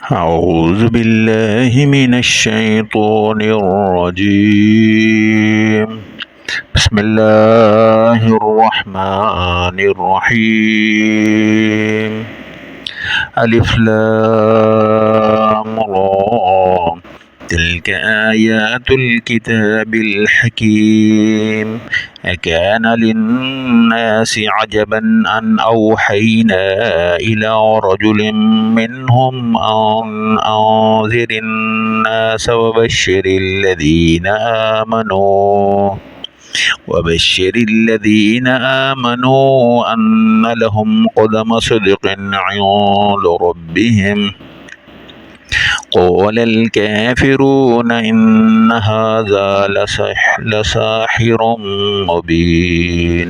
أعوذ بالله من الشيطان الرجيم. بسم الله الرحمن الرحيم. ألف لام را. تلك آيات الكتاب الحكيم. أكان للناس عجبا أن أوحينا إلى رجل منهم أن أنذر الناس وبشر الذين آمنوا أن لهم قدم صدق عند ربهم. قال الكافرون إن هذا لساحر مبين.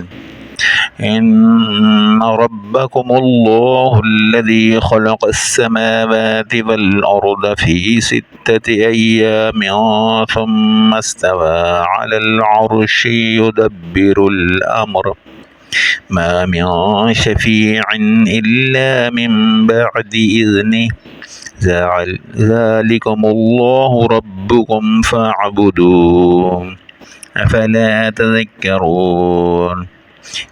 إن ربكم الله الذي خلق السماوات والأرض في 6 أيام ثم استوى على العرش يدبر الأمر ما من شفيع إلا من بعد إذنه ذلكم الله ربكم فاعبدوه أفلا تذكرون.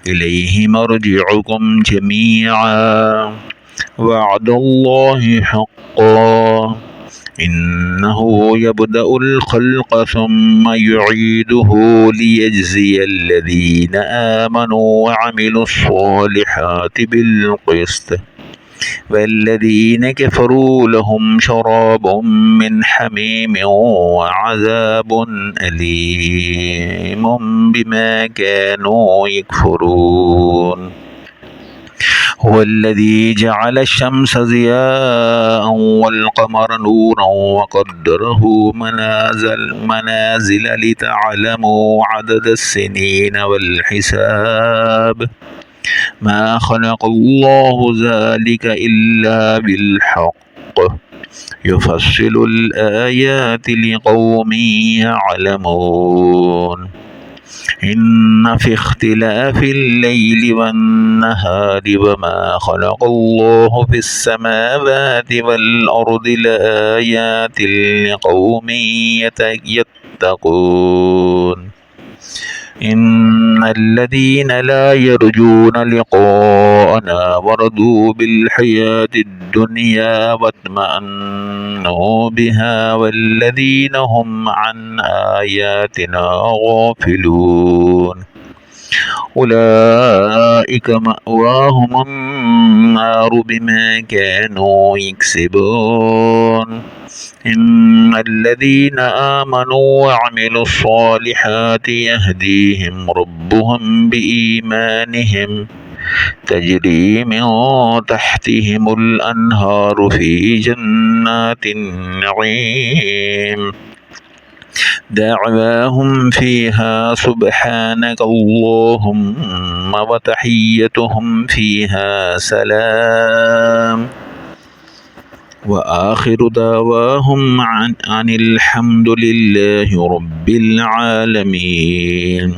إليه مرجعكم جميعا وعد الله حقا إنه يبدأ الخلق ثم يعيده ليجزي الذين آمنوا وعملوا الصالحات بالقسط والذين كفروا لهم شراب من حميم وعذاب أليم بما كانوا يكفرون. هو الذي جعل الشمس ضياء والقمر نورا وقدره منازل لتعلموا عدد السنين والحساب ما خلق الله ذلك إلا بالحق يفصل الآيات لقوم يعلمون. إن في اختلاف الليل والنهار وما خلق الله في السماوات والأرض لآيات لقوم يتقون. إن الذين لا يرجون لقاءنا ورضوا بالحياة الدنيا واطمأنوا بها والذين هم عن آياتنا غافلون أولئك مأواهم النار بما كانوا يكسبون. إن الذين آمنوا وعملوا الصالحات يهديهم ربهم بإيمانهم تجري من تحتهم الأنهار في جنات النعيم دعواهم فيها سبحانك اللهم وتحيتهم فيها سلام وآخر دعواهم عن الحمد لله رب العالمين.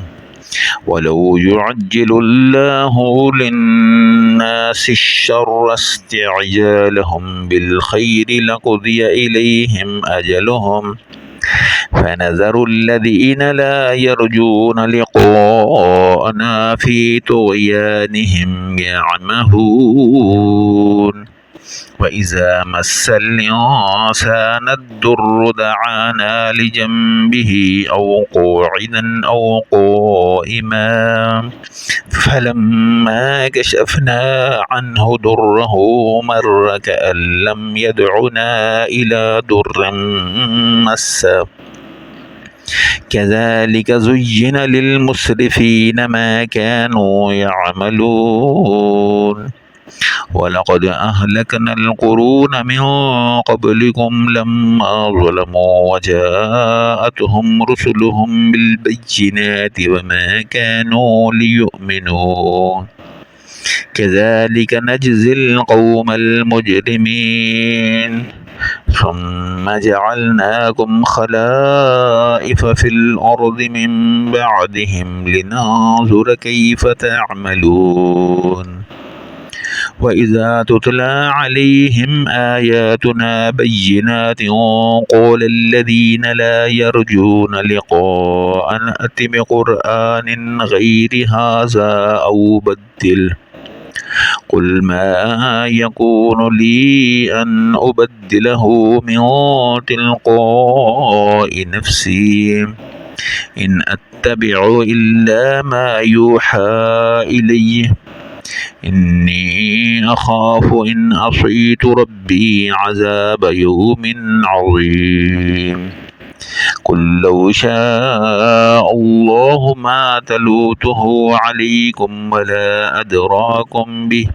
ولو يعجل الله للناس الشر استعجالهم بالخير لقضي إليهم أجلهم فنذر الذين لا يرجون لقاءنا في طغيانهم يعمهون. وإذا مس الإنسان الضر دعانا لجنبه أو قاعدا أو قائما فلما كشفنا عنه ضره مر كأن لم يدعنا إلى ضر مسه كذلك زين للمسرفين ما كانوا يعملون. ولقد أهلكنا القرون من قبلكم لما ظلموا وجاءتهم رسلهم بالبينات وما كانوا ليؤمنوا كذلك نجزي القوم المجرمين. ثم جعلناكم خلائف في الأرض من بعدهم لننظر كيف تعملون وإذا تتلى عليهم آياتنا بينات قال الذين لا يرجون لقاءنا ائت بقرآن غير هذا أو بدله قل ما يكون لي أن أبدله من تلقاء نفسي إن أتبع إلا ما يوحى إلي إني أخاف إن عصيت ربي عذاب يوم عظيم قل لو شاء الله ما تلوته عليكم ولا أدراكم به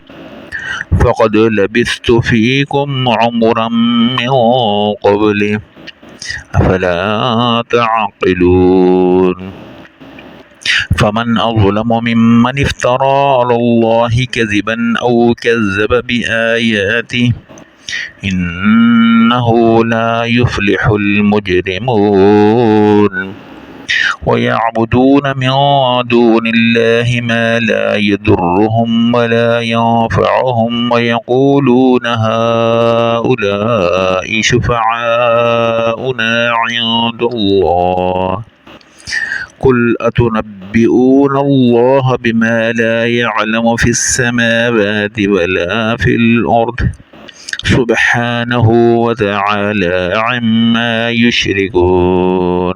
فقد لبثت فيكم عمرا من قبله أفلا تعقلون فمن أظلم ممن افترى على الله كذبا أو كذب بآياته إنه لا يفلح المجرمون ويعبدون من دون الله ما لا يضرهم ولا ينفعهم ويقولون هؤلاء شفعاؤنا عند الله قل أتنبئون الله بما لا يعلم في السماوات ولا في الأرض سبحانه وتعالى عما يشركون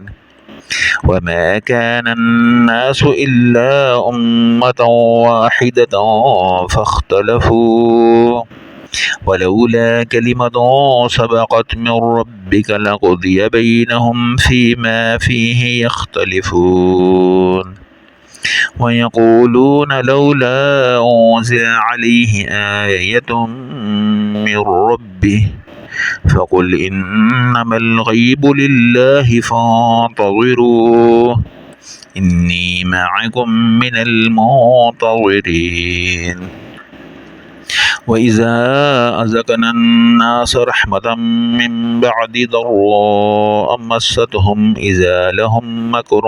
وما كان الناس إلا أمة واحدة فاختلفوا ولولا كلمة سبقت من ربك لقضي بينهم فيما فيه يختلفون ويقولون لولا أنزل عليه آية من ربه فقل إنما الغيب لله فانتظروا إني معكم من المنتظرين وإذا أذقنا الناس رحمة من بعد ضراء مستهم إذا لهم مكر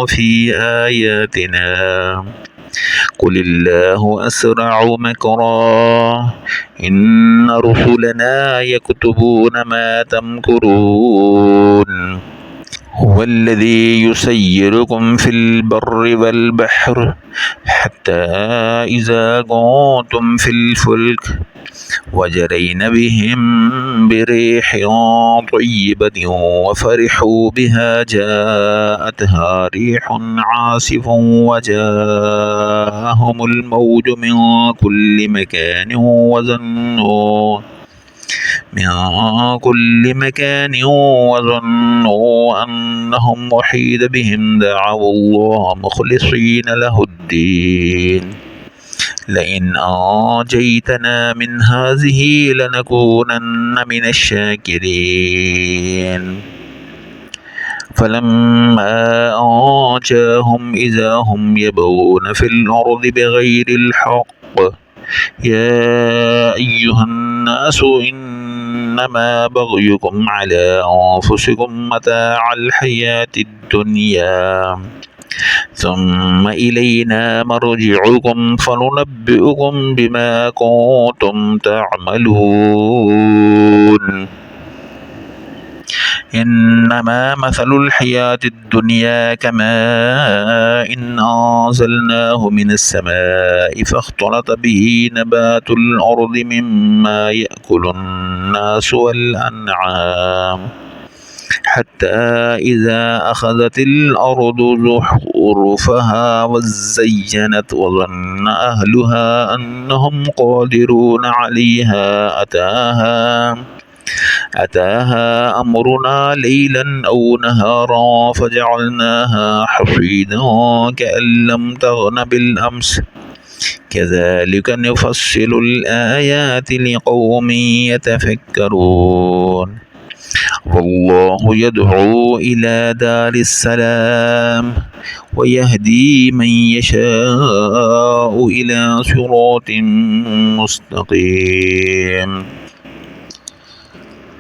في آياتنا قل الله أسرع مكرا إن رسلنا يكتبون ما تمكرون هو الذي يسيركم في البر والبحر حتى إذا كنتم في الفلك وجرين بهم بريح طيبة وفرحوا بها جاءتها ريح عاصف وجاءهم الموج من كل مكان وظنوا أنهم أحيط بهم دعوا الله مخلصين له الدين لئن أنجيتنا من هذه لنكونن من الشاكرين فلما أنجاهم إذا هم يبغون في الأرض بغير الحق يا أيها الناس إنما بغيكم على أنفسكم متاع الحياة الدنيا ثم إلينا مرجعكم فننبئكم بما كنتم تعملون إنما مثل الحياة الدنيا كماء إن أنزلناه من السماء فاختلط به نبات الأرض مما يأكل الناس والأنعام حتى إذا أخذت الأرض زخرفها وزينت وظن أهلها أنهم قادرون عليها أتاها أمرنا ليلا أو نهارا فجعلناها حصيدا كأن لم تغن بالأمس كذلك نفصل الآيات لقوم يتفكرون والله يدعو إلى دار السلام ويهدي من يشاء إلى صراط مستقيم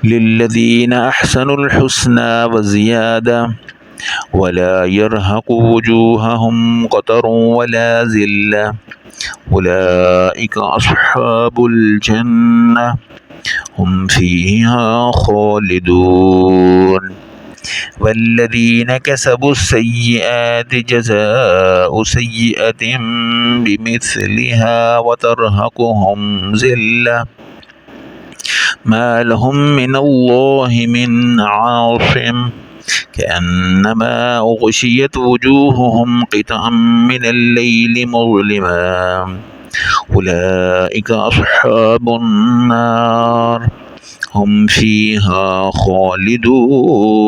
للذين أحسنوا الحسنى وزيادة ولا يرهق وجوههم قتر ولا ذلة أولئك أصحاب الجنة هم فيها خالدون والذين كسبوا السيئات جزاء سيئة بمثلها وترهقهم ذلة ما لهم من الله من عاصم كأنما أغشيت وجوههم قطعا من الليل مظلما أولئك أصحاب النار هم فيها خالدون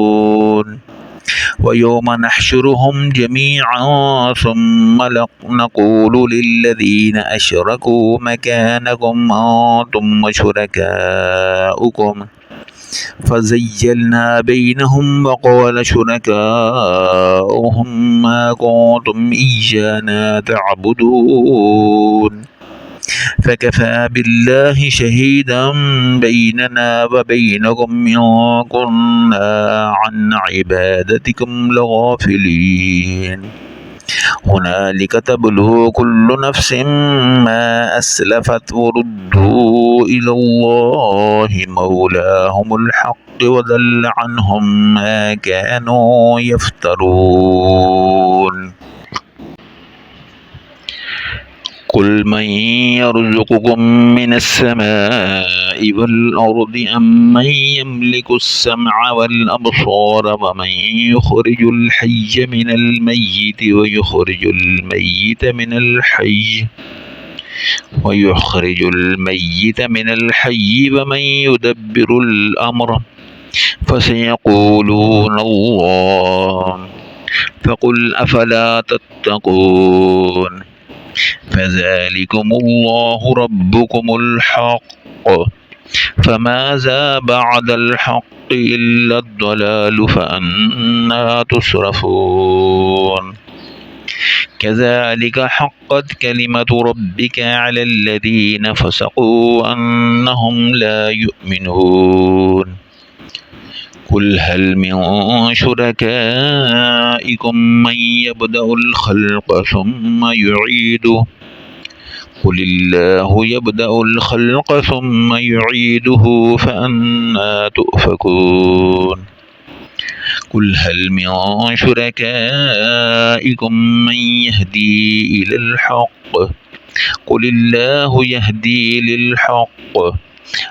ويوم نحشرهم جميعا ثم نقول للذين أشركوا مكانكم أنتم وشركاؤكم فزيلنا بينهم وقال شركاؤهم ما كنتم إيانا تعبدون فكفى بالله شهيدا بيننا وبينكم إن كنا عن عبادتكم لغافلين هنالك تبلو كل نفس ما أسلفت وردوا إلى الله مولاهم الحق وضل عنهم ما كانوا يفترون قل من يرزقكم من السماء والأرض أم من يملك السمع والأبصار ومن يخرج الحي من الميت ويخرج الميت من الحي ومن يدبر الأمر فسيقولون الله فقل أفلا تتقون فذلكم الله ربكم الحق فماذا بعد الحق إلا الضلال فأنى تصرفون كذلك حقت كلمة ربك على الذين فسقوا أنهم لا يؤمنون قل هل من شركائكم من يبدأ الخلق ثم يعيده قل الله يبدأ الخلق ثم يعيده فأنى تؤفكون قل هل من شركائكم من يهدي إلى الحق قل الله يهدي للحق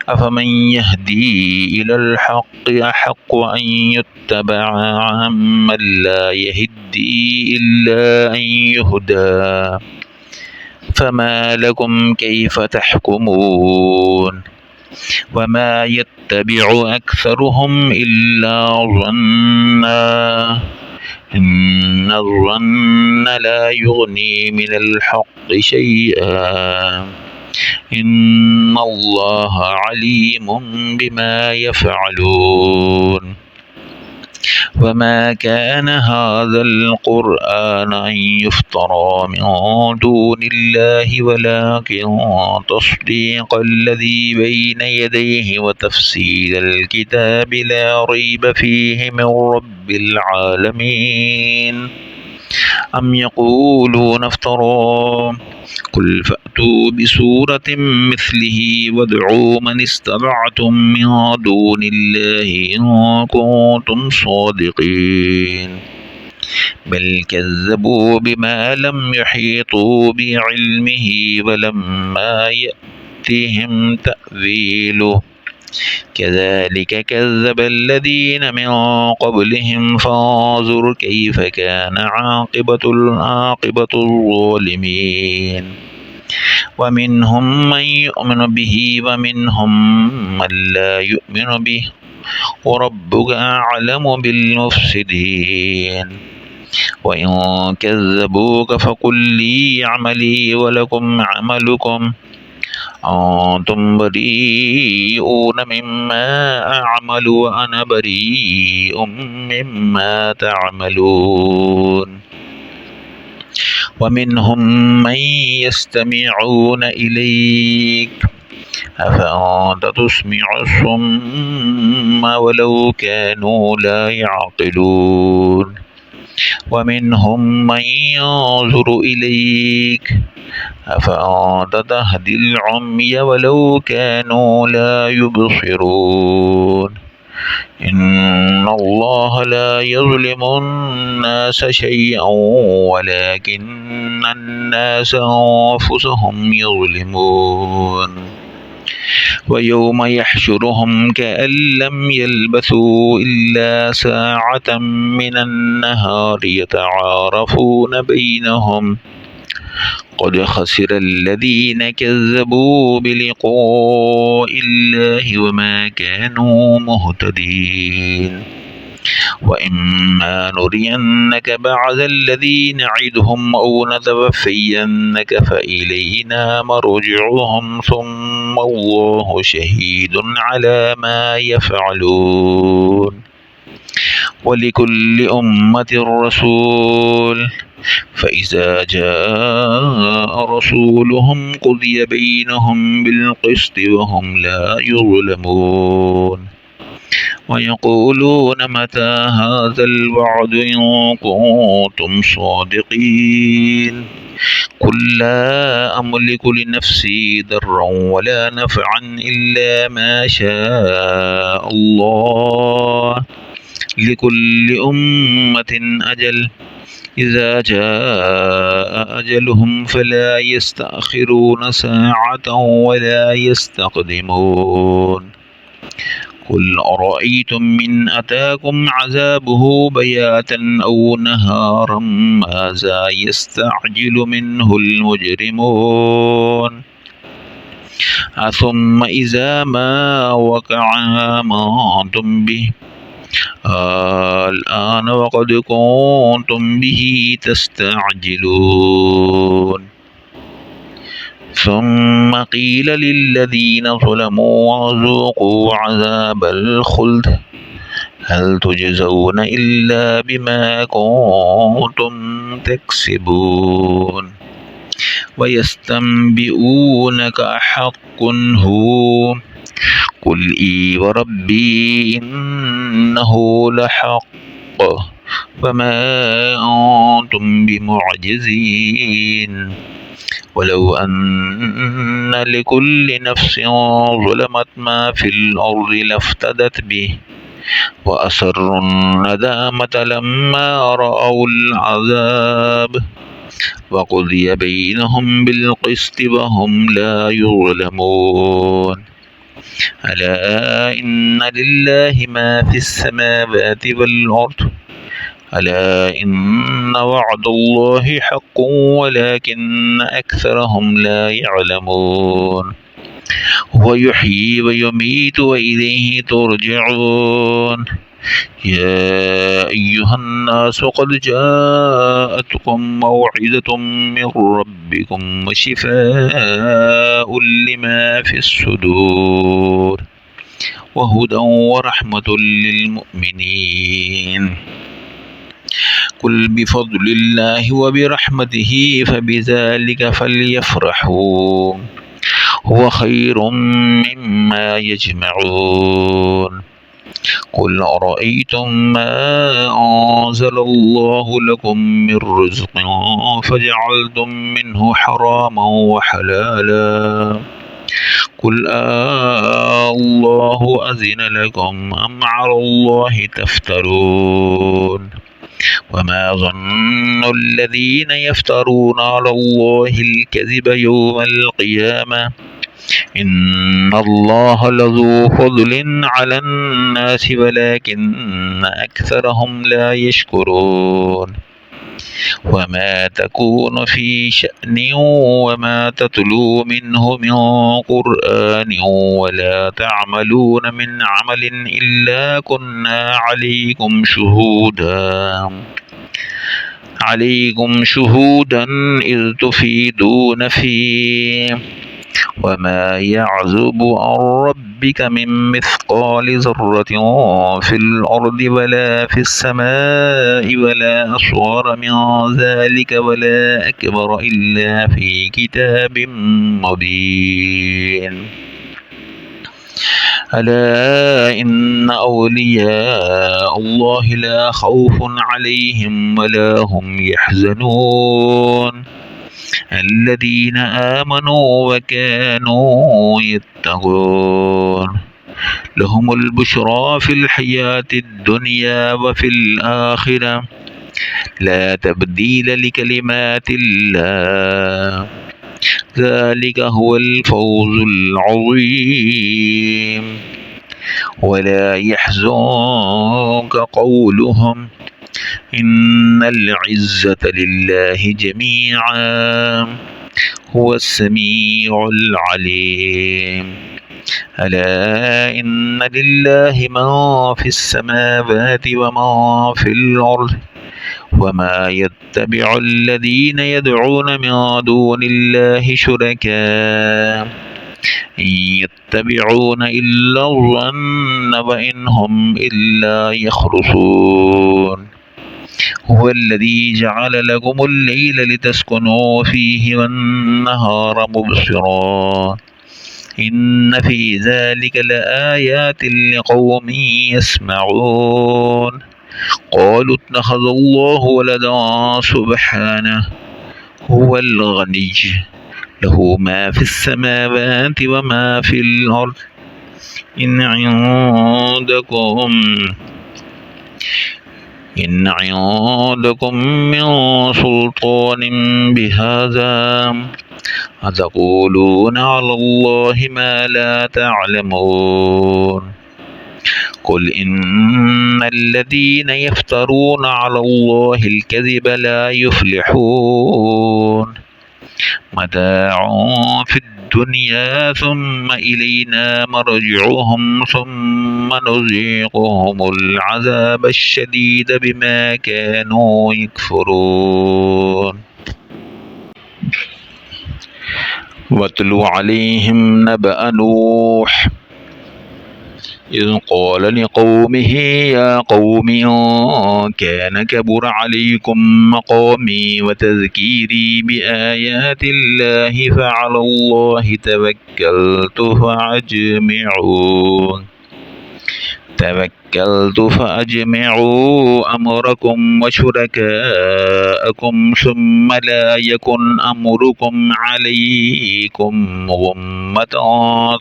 أفمن يهدي إلى الحق أحق أن يتبع عمن لا يهدي إلا أن يهدى فما لكم كيف تحكمون وما يتبع أكثرهم إلا ظنا إن الظن لا يغني من الحق شيئا إن الله عليم بما يفعلون وما كان هذا القرآن أن يفترى من دون الله ولكن تصديق الذي بين يديه وتفصيل الكتاب لا ريب فيه من رب العالمين أم يقولون افتراه قل فأتوا بسورة مثله وادعوا من استطعتم من دون الله إن كنتم صادقين بل كذبوا بما لم يحيطوا بعلمه ولما يأتهم تأويله كذلك كذب الذين من قبلهم فانظر كيف كان عاقبة الظالمين ومنهم من يؤمن به ومنهم من لا يؤمن به وربك أعلم بالمفسدين وإن كذبوك فقل لي عملي ولكم عملكم أنتم بريئون مما أعمل وأنا بريء مما تعملون ومنهم من يستمعون إليك أفأنت تسمع الصم ولو كانوا لا يعقلون ومنهم من ينظر إليك أفأنت تهدي العمي ولو كانوا لا يبصرون إن الله لا يظلم الناس شيئا ولكن الناس أنفسهم يظلمون ويوم يحشرهم كأن لم يلبثوا إلا ساعة من النهار يتعارفون بينهم قد خسر الذين كذبوا بلقاء الله وما كانوا مهتدين وإما نرينك بعض الذي نعدهم أو نتوفينك فإلينا مرجعهم ثم الله شهيد على ما يفعلون ولكل أمة رسول فإذا جاء رسولهم قضي بينهم بالقسط وهم لا يظلمون ويقولون متى هذا الوعد إن كنتم صادقين قل لا أملك لنفسي ضرا ولا نفعا إلا ما شاء الله لكل أمة أجل إذا جاء أجلهم فلا يستأخرون ساعة ولا يستقدمون قل أرأيتم من أتاكم عذابه بياتا أو نهارا ماذا يستعجل منه المجرمون ثم إذا ما وقع آمنتم به الآن وقد كنتم به تستعجلون ثم قيل للذين ظلموا ذوقوا عذاب الخلد هل تجزون إلا بما كنتم تكسبون ويستنبئونك أحق هو قل إي وربي إنه لحق وما أنتم بمعجزين ولو أن لكل نفس ظلمت ما في الأرض لافتدت به وأسروا الندامة لما رأوا العذاب وقضي بينهم بالقسط وهم لا يظلمون ألا إن لله ما في السماوات والأرض ألا إن وعد الله حق ولكن أكثرهم لا يعلمون هو يحيي ويميت وإليه ترجعون يا أيها الناس قد جاءتكم موعظة من ربكم وشفاء لما في الصدور وهدى ورحمة للمؤمنين قل بفضل الله وبرحمته فبذلك فليفرحوا هو خير مما يجمعون قل أرأيتم ما أنزل الله لكم من رزق فجعلتم منه حراما وحلالا قل الله أذن لكم أم على الله تفترون وما ظن الذين يفترون على الله الكذب يوم القيامة إن الله لذو فضل على الناس ولكن أكثرهم لا يشكرون وما تكون في شأن وما تتلو منه من قرآن ولا تعملون من عمل إلا كنا عليكم شهودا إذ تفيدون فيه وما يعزب عن ربك من مثقال ذرة في الأرض ولا في السماء ولا أصغر من ذلك ولا أكبر إلا في كتاب مبين ألا إن أولياء الله لا خوف عليهم ولا هم يحزنون الذين آمنوا وكانوا يتقون لهم البشرى في الحياة الدنيا وفي الآخرة لا تبديل لكلمات الله ذلك هو الفوز العظيم ولا يحزنك قولهم إن العزة لله جميعا هو السميع العليم ألا إن لله ما في السماوات وما في الأرض وما يتبع الذين يدعون من دون الله شركاء إن يتبعون إلا الظن وإن هم إلا يخرصون هو الذي جعل لكم الليل لتسكنوا فيه والنهار مبصرا إن في ذلك لآيات لقوم يسمعون قالوا اتخذ الله ولدا سبحانه هو الغني له ما في السماوات وما في الأرض إن عندكم من سلطان بهذا أتقولون على الله ما لا تعلمون قل إن الذين يفترون على الله الكذب لا يفلحون متاع في الدنيا ثم إلينا مرجعهم ثم نذيقهم العذاب الشديد بما كانوا يكفرون واتل عليهم نبأ نوح إذ قال لقومه يا قوم إن كان كبر عليكم مقامي وتذكيري بآيات الله فعلى الله توكلت فأجمعوا أمركم وشركاءكم ثم لا يكن أمركم عليكم غمة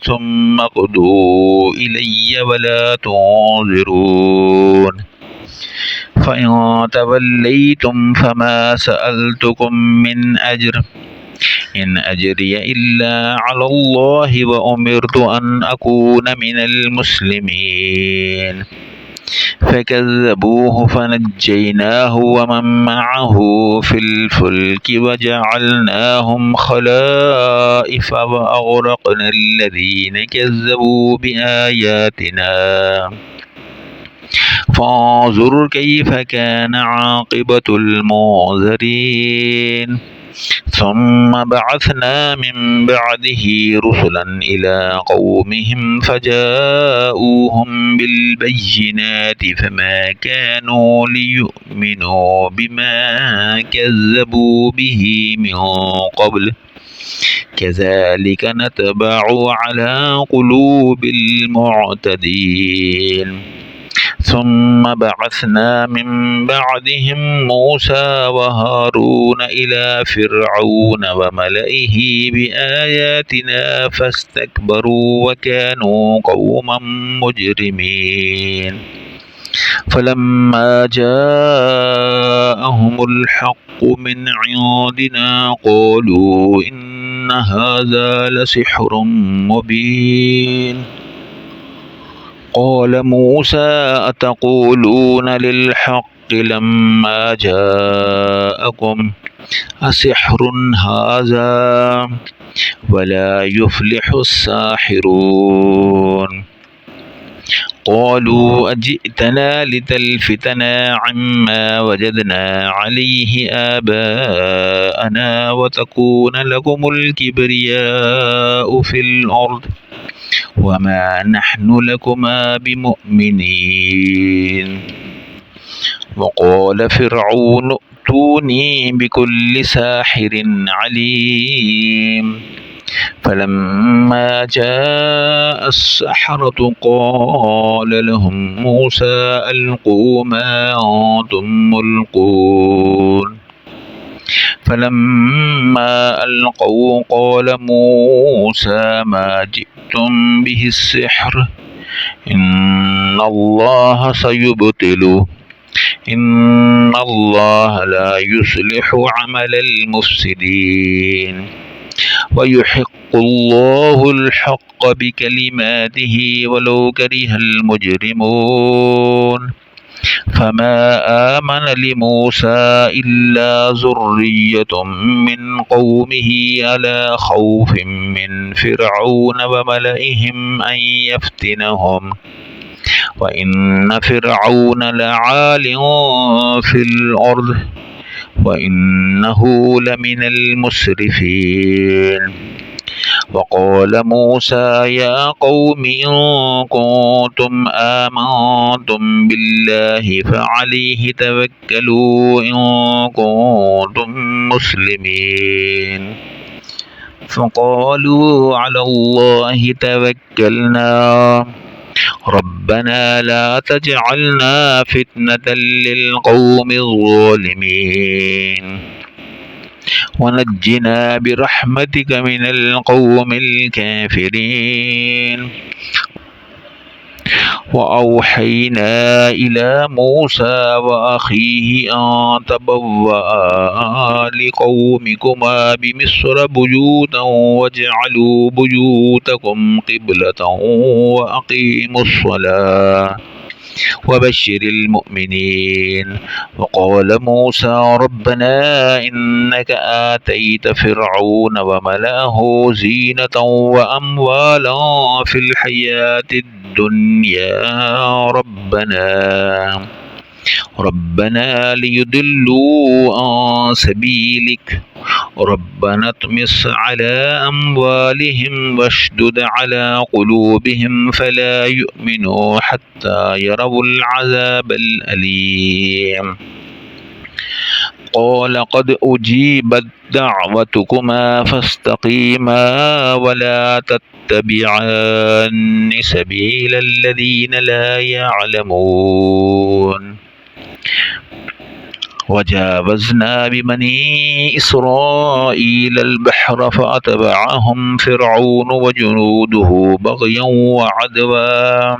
ثم اقضوا إلي ولا تنظرون فإن توليتم فما سألتكم من أجر إن أجري إلا على الله وأمرت أن أكون من المسلمين فكذبوه فنجيناه ومن معه في الفلك وجعلناهم خلائف وأغرقنا الذين كذبوا بآياتنا فانظر كيف كان عاقبة المنذرين ثم بعثنا من بعده رسلا إلى قومهم فجاءوهم بالبينات فما كانوا ليؤمنوا بما كذبوا به من قبل كذلك نتبع على قلوب المعتدين ثم بعثنا من بعدهم موسى وهارون إلى فرعون وملئه بآياتنا فاستكبروا وكانوا قوما مجرمين فلما جاءهم الحق من عندنا قالوا إن هذا لسحر مبين قال موسى أتقولون للحق لما جاءكم أسحر هذا ولا يفلح الساحرون قالوا أجئتنا لتلفتنا عما وجدنا عليه آباءنا وتكون لكم الكبرياء في الأرض وما نحن لكما بمؤمنين وقال فرعون ائتوني بكل ساحر عليم فلما جاء السحرة قال لهم موسى ألقوا ما أنتم ملقون فلما ألقوا قال موسى ما جئتم به السحر إن الله سيبطله إن الله لا يصلح عمل المفسدين ويحق الله الحق بكلماته ولو كره المجرمون فما آمن لموسى إلا ذرية من قومه على خوف من فرعون وملئهم أن يفتنهم وإن فرعون لعال في الأرض وإنه لمن المسرفين وقال موسى يا قوم إن كنتم آمنتم بالله فعليه توكلوا إن كنتم مسلمين فقالوا على الله توكلنا ربنا لا تجعلنا فتنة للقوم الظالمين ونجنا برحمتك من القوم الكافرين وأوحينا إلى موسى وأخيه أن تبوأ لقومكما بمصر بيوتا واجعلوا بيوتكم قبلة وأقيموا الصلاة وبشر المؤمنين وقال موسى ربنا إنك آتيت فرعون وملأه زينة وأموالا في الحياة الدنيا ربنا ليضلوا عن سبيلك ربنا اطمس على أموالهم واشدد على قلوبهم فلا يؤمنوا حتى يروا العذاب الأليم قال قد أجيبت دعوتكما فاستقيما ولا تتبعان سبيل الذين لا يعلمون وجاوزنا ببني إسرائيل البحر فأتبعهم فرعون وجنوده بغيا وعدوا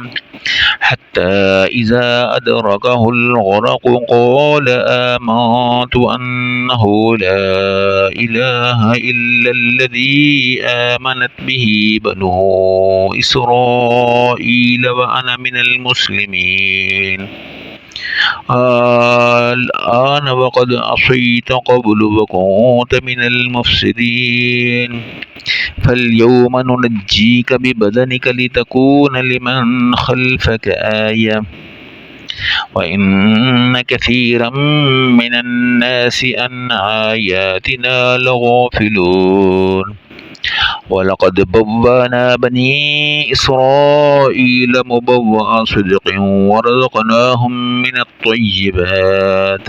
حتى إذا أدركه الغرق قال آمنت أنه لا إله إلا الذي آمنت به بنو إسرائيل وأنا من المسلمين الآن وقد عصيت قبل وكنت من المفسدين فاليوم ننجيك ببدنك لتكون لمن خلفك آية وإن كثيرا من الناس عن آياتنا لغافلون ولقد بوأنا بني إسرائيل مبوأ صدق ورزقناهم من الطيبات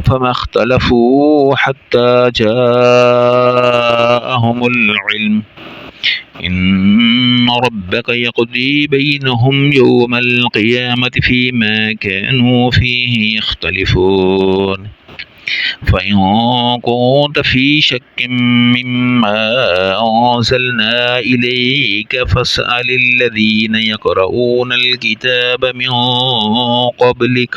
فما اختلفوا حتى جاءهم العلم إن ربك يقضي بينهم يوم القيامة فيما كانوا فيه يختلفون فإن كنت في شك مما أنزلنا إليك فاسأل الذين يقرؤون الكتاب من قبلك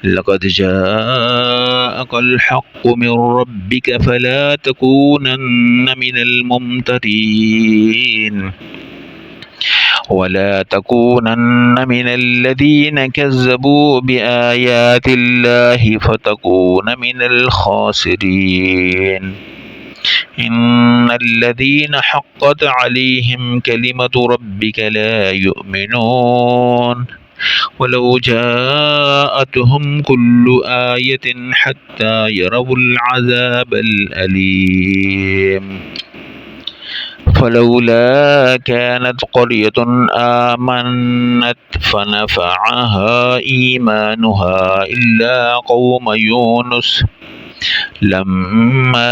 لقد جاءك الحق من ربك فلا تكونن من الممترين ولا تكونن من الذين كذبوا بآيات الله فتكون من الخاسرين إن الذين حقت عليهم كلمة ربك لا يؤمنون ولو جاءتهم كل آية حتى يروا العذاب الأليم فلولا كانت قرية آمنت فنفعها إيمانها إلا قوم يونس لما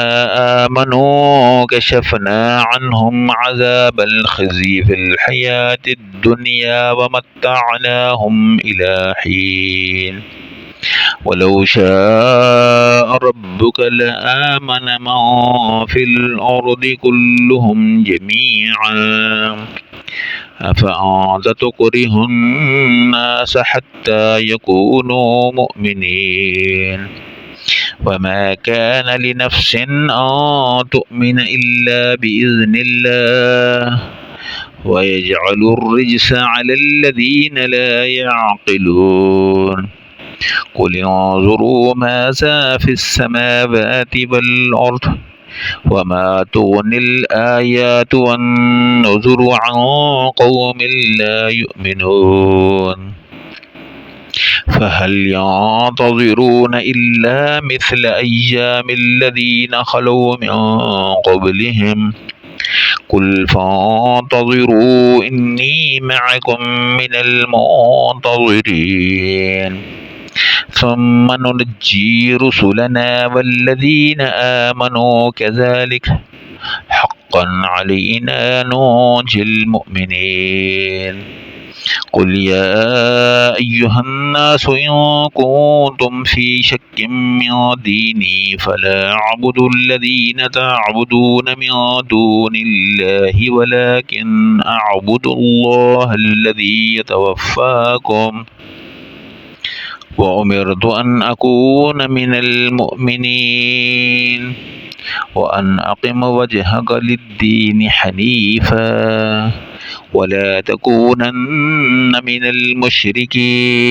آمنوا كشفنا عنهم عذاب الخزي في الحياة الدنيا ومتعناهم إلى حين ولو شاء ربك لآمن من في الأرض كلهم جميعا أفأنت تكره الناس حتى يكونوا مؤمنين وما كان لنفس أن تؤمن إلا بإذن الله ويجعل الرجس على الذين لا يعقلون قل انظروا ماذا في السماوات والأرض وما تغني الآيات والنذر عن قوم لا يؤمنون فهل ينتظرون إلا مثل أيام الذين خلوا من قبلهم قل فانتظروا إني معكم من المنتظرين ثم ننجي رسلنا والذين آمنوا كذلك حقا علينا ننجي المؤمنين قل يا أيها الناس إن كنتم في شك من ديني فلا أعبد الذين تعبدون من دون الله ولكن أعبد الله الذي يتوفاكم وأمرت أن أكون من المؤمنين وأن أقم وجهك للدين حنيفا ولا تكونن من المشركين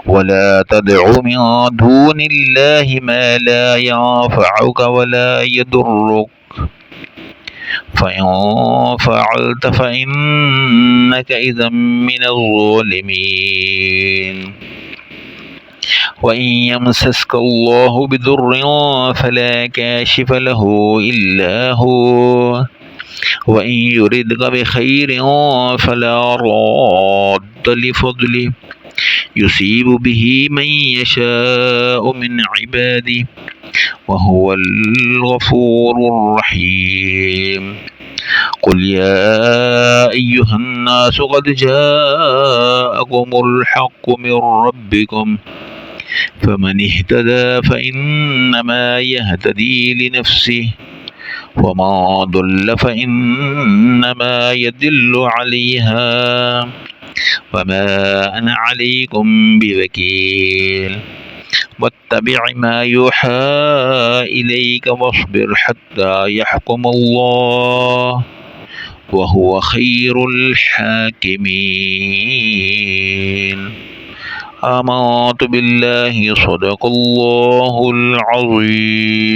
ولا تدع من دون الله ما لا ينفعك ولا يضرك فإن فعلت فإنك إذا من الظالمين وإن يمسسك الله بضر فلا كاشف له إلا هو وإن يردك بخير فلا راد لفضله يصيب به من يشاء من عباده وهو الغفور الرحيم قل يا أيها الناس قد جاءكم الحق من ربكم فمن اهتدى فإنما يهتدي لنفسه وما ضل فإنما يدل عليها وما أنا عليكم بوكيل واتبع ما يوحى إليك واصبر حتى يحكم الله وهو خير الحاكمين آمنت بالله صدق الله العظيم.